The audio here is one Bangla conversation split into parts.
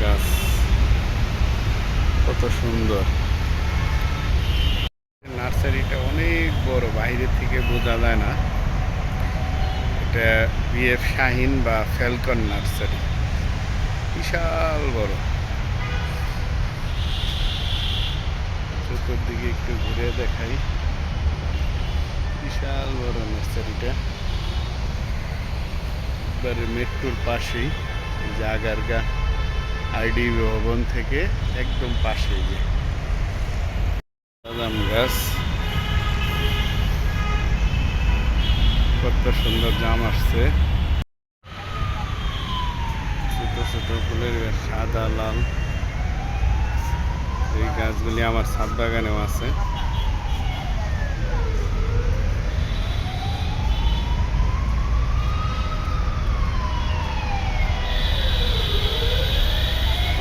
গাছ, কত সুন্দর। নার্সারিটা অনেক বড়, বাইরে থেকে বোঝা যায় না। এটা বিএফ শাহিন বা ফ্যালকন নার্সারি, বিশাল বড়। চতুর্দিকে একটু ঘুরে দেখাই, বিশাল বড় নার্সারিটা। একবারে মেট্রোর পাশেই, যে আগারগা আইডি ভবন থেকে একদম পাশেই যে বাদাম গাছ, কত সুন্দর জাম আসছে। ছোট ছোট ফুলের গাছ, সাদা লাল। এই গাছগুলি আমার ছাদ বাগানেও আছে।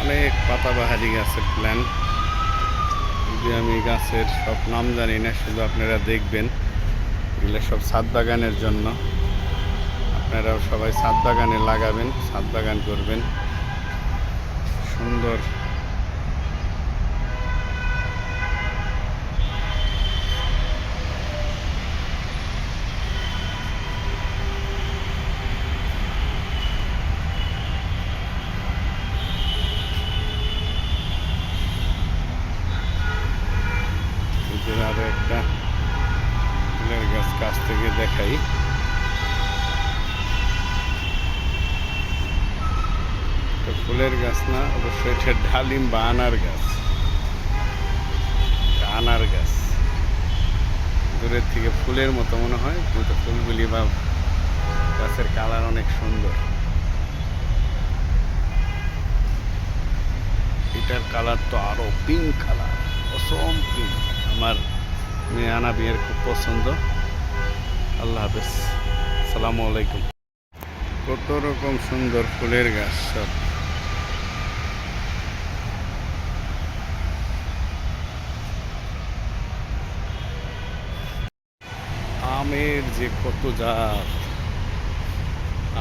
অনেক পাতাবাহারি গাছের প্ল্যান। যদি আমি গাছের সব নাম জানি না, শুধু আপনারা দেখবেন। এগুলো সব ছাদ বাগানের জন্য। আপনারাও সবাই ছাদ বাগানে লাগাবেন, ছাদ বাগান করবেন সুন্দর। আরো একটা ফুলের গাছ কাছ থেকে দেখাই। ফুলের গাছ না, অবশ্যই এটা ডালিম বা আনার গাছ। আনার গাছ দূরের থেকে ফুলের মতো মনে হয়, কিন্তু ফুলগুলি বা গাছের কালার অনেক সুন্দর। এটার কালার তো আরো পিঙ্ক কালার, অসম পিঙ্ক। আমার মেয়ে আনা বিয়ের খুব পছন্দ। আল্লাহ হাফেজ, আসসালামু আলাইকুম। কত রকম সুন্দর ফুলের গাছ সব। আমের যে কত জাত,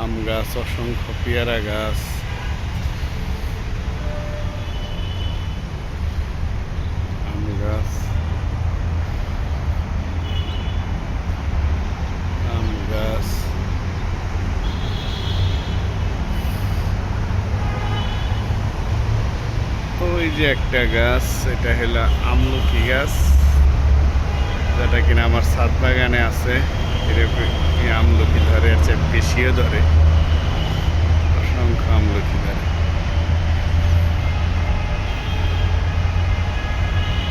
আম গাছ, অসংখ্য পেয়ারা গাছ, আম গাছ, আম গাছ, ওই যে একটা গাছ, এটা হলো আমলকি গাছ, যেটা কিনা আমার ছাদ বাগানে আছে। এরকম আমলকি ধরে, এর চেয়ে বেশিও ধরে, অসংখ্য আমলকি ধরে।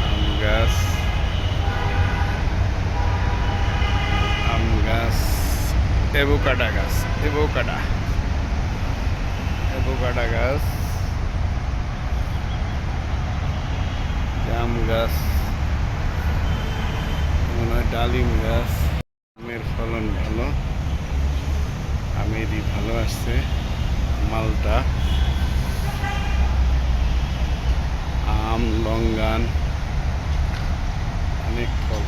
আম গাছ, আম গাছ, এভোকাডো গাছ, এভোকাডো গাছ, জাম গাছ, মনে হয় ডালিম গাছ। আমের ফলন ভালো, আমেরই ভালো আসছে। মালটা, আম, লঙ্গান, অনেক ফল।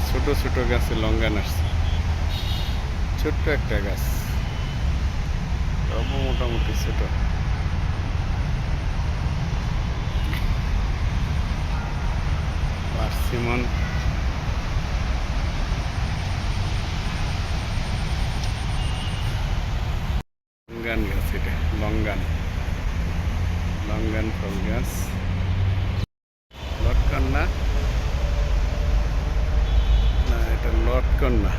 ছোট ছোট গাছে লঙ্গান আসছে, ছোট্ট একটা গাছ, তবু মোটামুটি ছোট। পার্সিমন, লঙ্গান গাছ, এটা লঙ্গান, লঙ্গান ফল গাছ। লটকন না, না এটা লটকন না,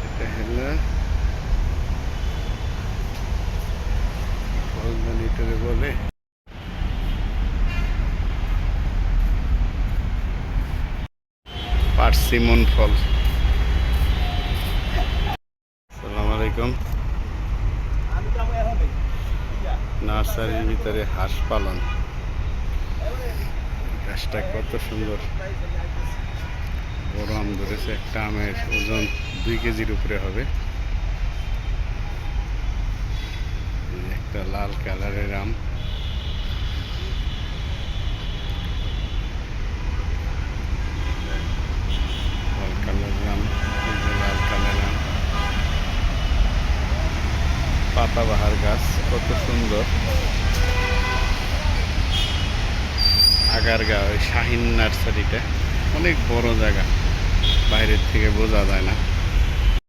এটা হলো ফল এটারে বলে পার্সিমন ফল। আসসালামু আলাইকুম। নার্সারির ভিতরে হাঁস পালন, গাছটা কত সুন্দর। বড় আম ধরেছে, একটা আমের ওজন 2 কেজির উপরে হবে। একটা লাল কালারের আম, লাল কালারের আম, লাল কালারের আম। পাতাবাহার গাছ কত সুন্দর। আগারগাঁও ওই শাহিন নার্সারিটা অনেক বড় জায়গা, বাইরের থেকে বোঝা যায় না।